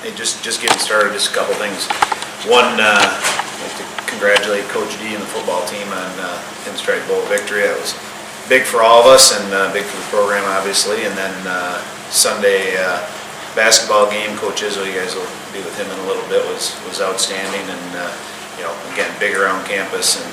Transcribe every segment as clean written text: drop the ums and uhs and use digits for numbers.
Hey, just getting started, just a couple things. One, I'd like to congratulate Coach D and the football team on Pinstripe Bowl victory. That was big for all of us and big for the program, obviously. And then Sunday basketball game, Coach Izzo, you guys will be with him in a little bit, was outstanding. And again, big around campus, and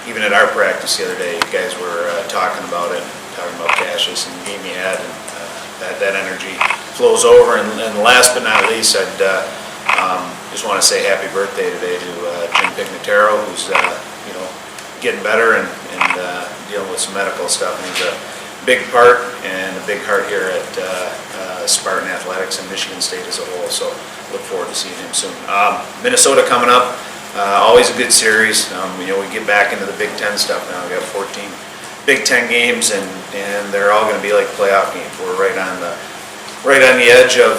even at our practice the other day, you guys were talking about it, talking about Cassius and the game he had, and that energy flows over. And last but not least, I'd just want to say happy birthday today to Jim Pignataro, who's getting better and dealing with some medical stuff. And he's a big part and a big heart here at Spartan Athletics and Michigan State as a whole. So look forward to seeing him soon. Minnesota coming up, always a good series. We get back into the Big Ten stuff now. We got 14 Big Ten games, and they're all going to be like playoff games. We're right on the edge of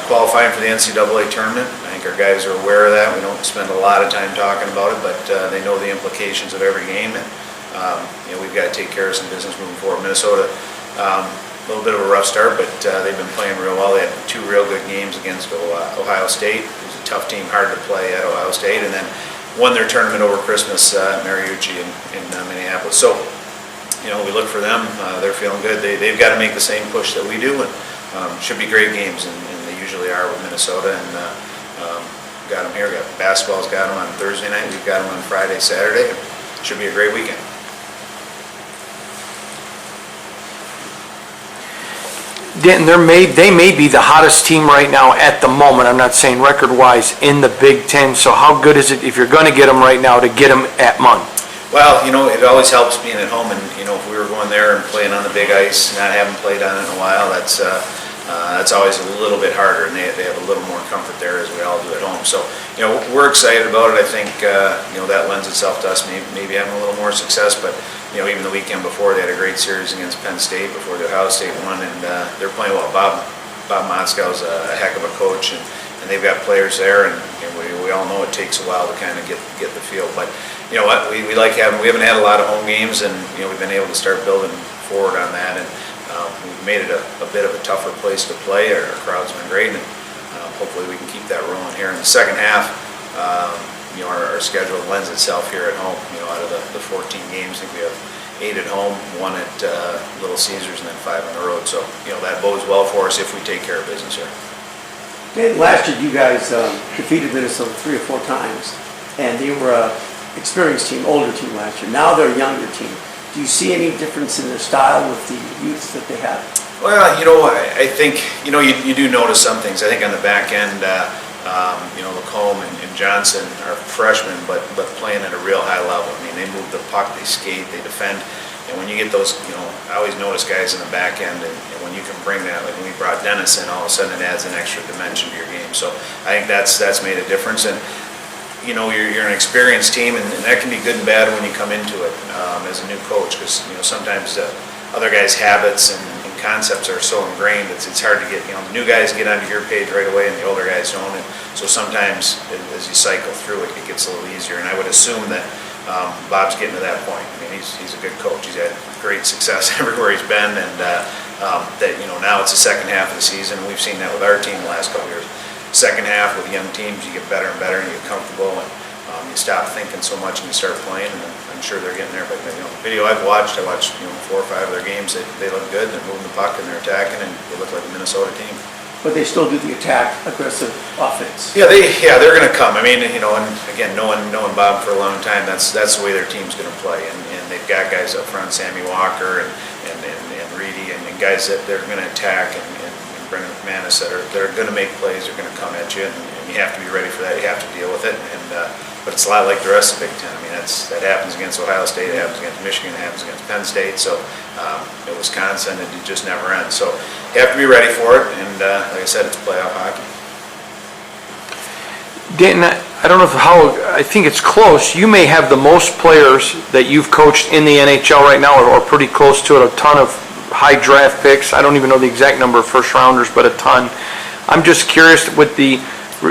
qualifying for the NCAA tournament. I think our guys are aware of that. We don't spend a lot of time talking about it, but they know the implications of every game, and we've got to take care of some business moving forward. Minnesota, a little bit of a rough start, but they've been playing real well. They had 2 real good games against Ohio State. It was a tough team, hard to play at Ohio State, and then won their tournament over Christmas at Mariucci in Minneapolis. So, we look for them. They're feeling good. They've got to make the same push that we do, and should be great games, and they usually are with Minnesota. And got them here. Basketball's got them on Thursday night. We've got them on Friday, Saturday. Should be a great weekend. Danton, they may be the hottest team right now at the moment. I'm not saying record-wise in the Big Ten. So how good is it, if you're going to get them right now, to get them at Munn? Well, it always helps being at home, and if we were going there and playing on the big ice, not having played on it in a while, that's always a little bit harder, and they have a little more comfort there, as we all do at home. So, we're excited about it. I think that lends itself to us maybe having a little more success. But even the weekend before, they had a great series against Penn State before the Ohio State one, and they're playing well. Bob Motzkow's a heck of a coach, and they've got players there, and we all know it takes a while to kind of get the feel. But you know what, we like having, we haven't had a lot of home games, and we've been able to start building forward on that, and we've made it a bit of a tougher place to play. Our crowd's been great, and hopefully we can keep that rolling here in the second half. Our schedule lends itself here at home. Out of the 14 games, I think we have 8 at home, 1 at Little Caesars, and then 5 on the road. So that bodes well for us if we take care of business here. Last year you guys defeated Minnesota 3 or 4 times, and they were an experienced team, older team last year. Now they're a younger team. Do you see any difference in their style with the youth that they have? Well, I think you do notice some things. I think on the back end, Lacombe and Johnson are freshmen, but playing at a real high level. I mean, they move the puck, they skate, they defend. And when you get those, I always notice guys in the back end, and when you can bring that, like when we brought Dennis in, all of a sudden it adds an extra dimension to your game. So I think that's made a difference. And you're an experienced team, and that can be good and bad when you come into it as a new coach, because sometimes other guys' habits and concepts are so ingrained it's hard to get. The new guys get onto your page right away, and the older guys don't. And so sometimes as you cycle through it, it gets a little easier. And I would assume that Bob's getting to that point. I mean, he's a good coach. He's had great success everywhere he's been, and that now it's the second half of the season. We've seen that with our team the last couple of years. Second half with young teams, you get better and better, and you get comfortable, and you stop thinking so much and you start playing. And I'm sure they're getting there. But the video I watched 4 or 5 of their games. They look good. They're moving the puck and they're attacking, and they look like a Minnesota team. But they still do the attack, aggressive offense. Yeah, they're going to come. I mean, and again, knowing Bob for a long time, that's the way their team's going to play. And they've got guys up front, Sammy Walker and Reedy, and guys that they're going to attack, and Brendan McManus that are going to make plays. They're going to come at you, and you have to be ready for that. You have to deal with it. But it's a lot like the rest of the Big Ten. I mean, that happens against Ohio State, it happens against Michigan, it happens against Penn State. So at Wisconsin, it just never ends. So you have to be ready for it. And like I said, it's playoff hockey. Danton, I don't know I think it's close. You may have the most players that you've coached in the NHL right now, or pretty close to it. A ton of high draft picks. I don't even know the exact number of first rounders, but a ton. I'm just curious with the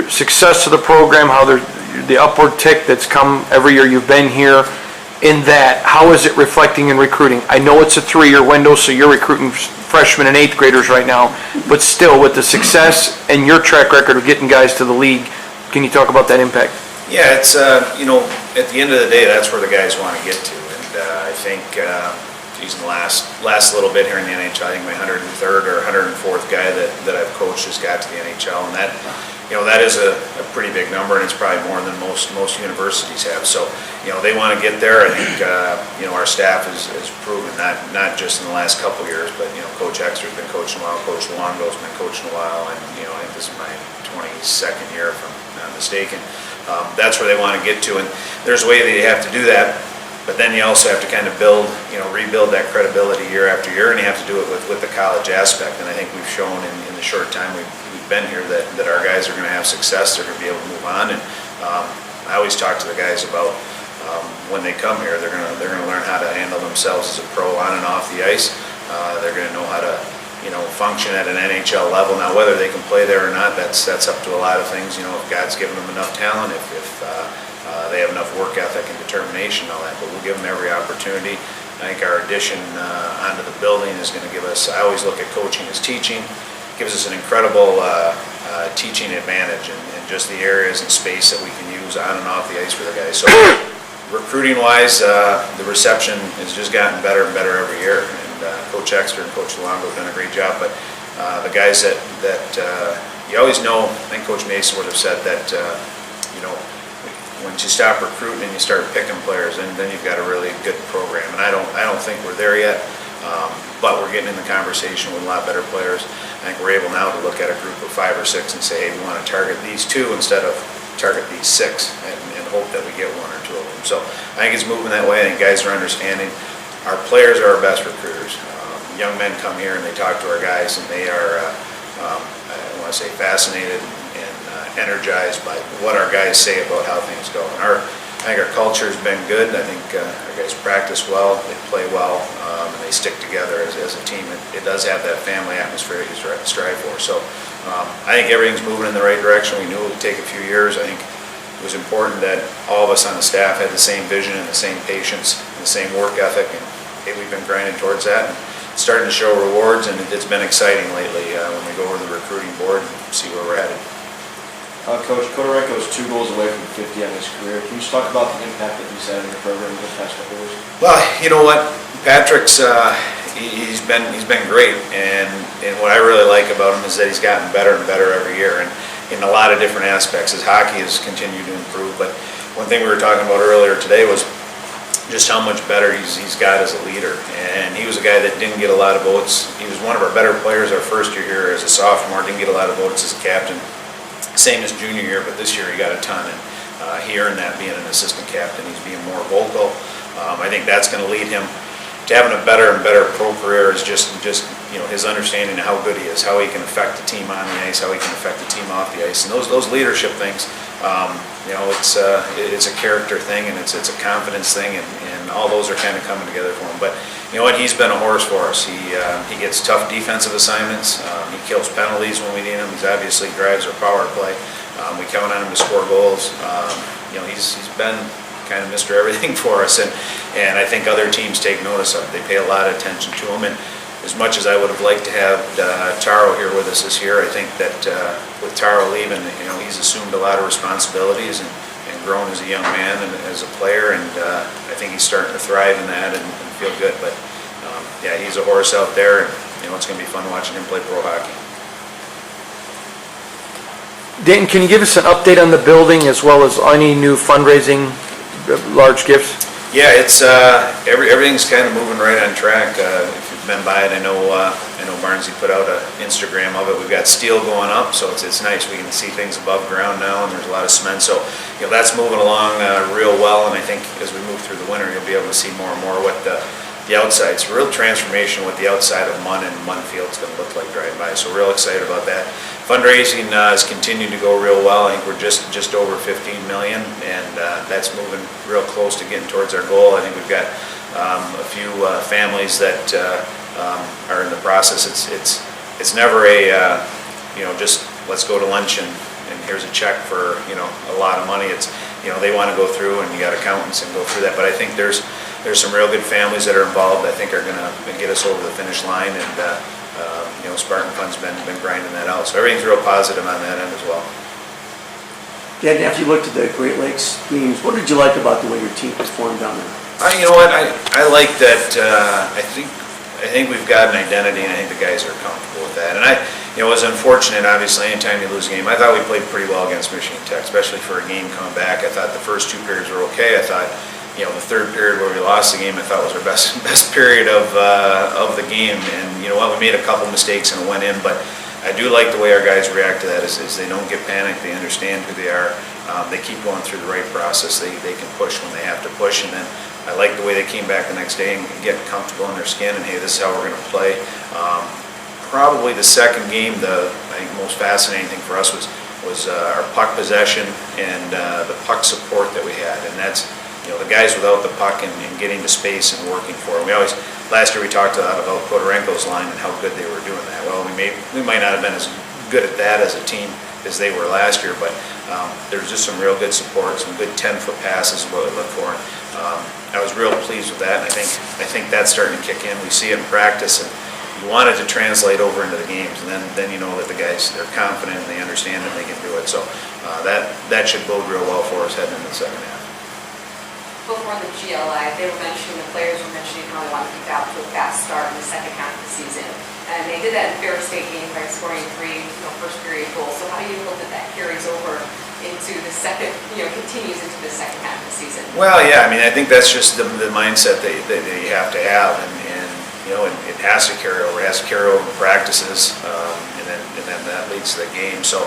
success of the program, how the upward tick that's come every year you've been here, in that, how is it reflecting in recruiting? I know it's a 3-year window, so you're recruiting freshmen and eighth graders right now, but still with the success and your track record of getting guys to the league, can you talk about that impact? Yeah, it's, you know, at the end of the day, that's where the guys want to get to. And I think, geez, in the last little bit here in the NHL, I think my 103rd or 104th guy that I've coached just got to the NHL. And that, you know, that is a pretty big number, and it's probably more than most universities have. So, you know, they want to get there. I think, you know, our staff has proven not just in the last couple of years, but, you know, Coach Exter's been coaching a while, Coach Luongo's been coaching a while, and, you know, I think this is my 22nd year, if I'm not mistaken. That's where they want to get to, and there's a way that you have to do that, but then you also have to kind of rebuild that credibility year after year, and you have to do it with the college aspect. And I think we've shown in the short time we've been here that our guys are going to have success, they're going to be able to move on. And I always talk to the guys about when they come here, they're going to learn how to handle themselves as a pro on and off the ice. They're going to know how to, you know, function at an NHL level. Now, whether they can play there or not, that's up to a lot of things. You know, if God's given them enough talent, if they have enough work ethic and determination and all that, but we'll give them every opportunity. I think our addition onto the building is going to give us, I always look at coaching as teaching, gives us an incredible teaching advantage in just the areas and space that we can use on and off the ice for the guys. So recruiting-wise, the reception has just gotten better and better every year. Coach Exter and Coach Luongo have done a great job, but the guys that you always know, I think Coach Mason would have said that, you know, once you stop recruiting and you start picking players, then you've got a really good program. And I don't think we're there yet, but we're getting in the conversation with a lot better players. I think we're able now to look at a group of 5 or 6 and say, hey, we want to target these 2 instead of target these 6 and hope that we get 1 or 2 of them. So I think it's moving that way. I think guys are understanding. Our players are our best recruiters. Young men come here and they talk to our guys, and they are, I want to say, fascinated and energized by what our guys say about how things go. And I think our culture has been good. I think our guys practice well, they play well, and they stick together as a team. It does have that family atmosphere you strive for. So I think everything's moving in the right direction. We knew it would take a few years. I think it was important that all of us on the staff had the same vision and the same patience and the same work ethic, and hey, we've been grinding towards that. And it's starting to show rewards, and it's been exciting lately when we go over the recruiting board and see where we're headed. Coach, Kodarenko is 2 goals away from 50 on his career. Can you just talk about the impact that he's had in the program in the past couple of years? Well, you know what, Patrick's he's been great, and what I really like about him is that he's gotten better and better every year, and in a lot of different aspects. His hockey has continued to improve, but one thing we were talking about earlier today was just how much better he's got as a leader. And he was a guy that didn't get a lot of votes. He was one of our better players our first year here as a sophomore, didn't get a lot of votes as a captain. Same as junior year, but this year he got a ton, and he earned that being an assistant captain. He's being more vocal. I think that's going to lead him to having a better and better pro career, is just you know, his understanding of how good he is, how he can affect the team on the ice, how he can affect the team off the ice, and those leadership things. You know, it's a character thing, and it's a confidence thing, and all those are kind of coming together for him. But you know what, he's been a horse for us. He gets tough defensive assignments. He kills penalties when we need him. He obviously drives our power play. We count on him to score goals. You know, he's been kind of Mr. Everything for us, and I think other teams take notice of it. They pay a lot of attention to him, and as much as I would have liked to have Taro here with us this year, I think that with Taro leaving, you know, he's assumed a lot of responsibilities and grown as a young man and as a player, and I think he's starting to thrive in that and feel good. But yeah, he's a horse out there, and you know, it's going to be fun watching him play pro hockey. Danton, can you give us an update on the building as well as any new fundraising, large gifts? Yeah, it's everything's kind of moving right on track. If you've been by it, I know Barnesy put out an Instagram of it. We've got steel going up, so it's nice. We can see things above ground now, and there's a lot of cement. So you know, that's moving along real well. And I think as we move through the winter, you'll be able to see more and more what the outside. It's a real transformation what the outside of Munn and Munn Field's going to look like driving by. So real excited about that. Fundraising has continued to go real well. I think we're just over 15 million, and that's moving real close to getting towards our goal. I think we've got a few families that are in the process. It's never a you know, just let's go to lunch and here's a check for, you know, a lot of money. It's, you know, they want to go through, and you got accountants and go through that. But I think there's some real good families that are involved. I think are going to get us over the finish line, and Spartan Fun's been grinding that out. So everything's real positive on that end as well. Dan, after you looked at the Great Lakes games, what did you like about the way your team performed down there? You know what, I like that, I think we've got an identity, and I think the guys are comfortable with that. And it was unfortunate, obviously, anytime you lose a game. I thought we played pretty well against Michigan Tech, especially for a game coming back. I thought the first 2 periods were okay. I thought, the third period where we lost the game, I thought was our best period of the game. And you know what, we made a couple mistakes and it went in, but I do like the way our guys react to that. Is they don't get panicked. They understand who they are. They keep going through the right process. They can push when they have to push, and then I like the way they came back the next day and getting comfortable in their skin, and hey, this is how we're going to play. Probably the second game, I think most fascinating thing for us was our puck possession and the puck support that we had, and that's the guys without the puck and getting to space and working for them. Last year we talked a lot about Kodorenko's line and how good they were doing that. Well, we might not have been as good at that as a team as they were last year, but there's just some real good support, some good 10-foot passes is what we look for. I was real pleased with that, and I think that's starting to kick in. We see it in practice, and you want it to translate over into the games, and then you know that the guys, they're confident and they understand that they can do it. So that should bode real well for us heading into the second half. Before the GLI, the players were mentioning how they want to get out to a fast start in the second half of the season. And they did that in Fair State game by scoring 3 first period goals. So how do you hope that carries over into the second, continues into the second half of the season? Well, yeah, I think that's just the mindset that you have to have, and it has to carry over. It has to carry over practices, and then that leads to the game. So,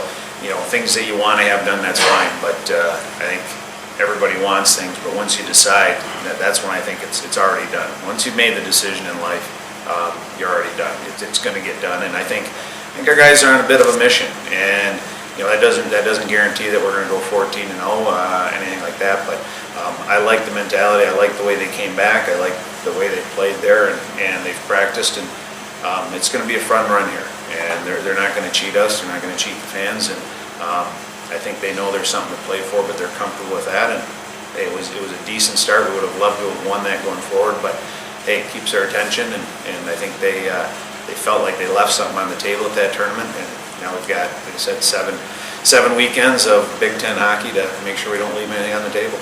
things that you want to have done, that's fine. But I think everybody wants things, but once you decide, that's when I think it's already done. Once you've made the decision in life, you're already done. It's going to get done, and I think our guys are on a bit of a mission, and that doesn't guarantee that we're going to go 14-0, anything like that. But I like the mentality. I like the way they came back. I like the way they played there, and they've practiced, and it's going to be a fun run here. And they're not going to cheat us. They're not going to cheat the fans, and I think they know there's something to play for, but they're comfortable with that. And hey, it was a decent start. We would have loved to have won that going forward, but hey, it keeps their attention, and I think they felt like they left something on the table at that tournament. And now we've got, like I said, seven weekends of Big Ten hockey to make sure we don't leave anything on the table.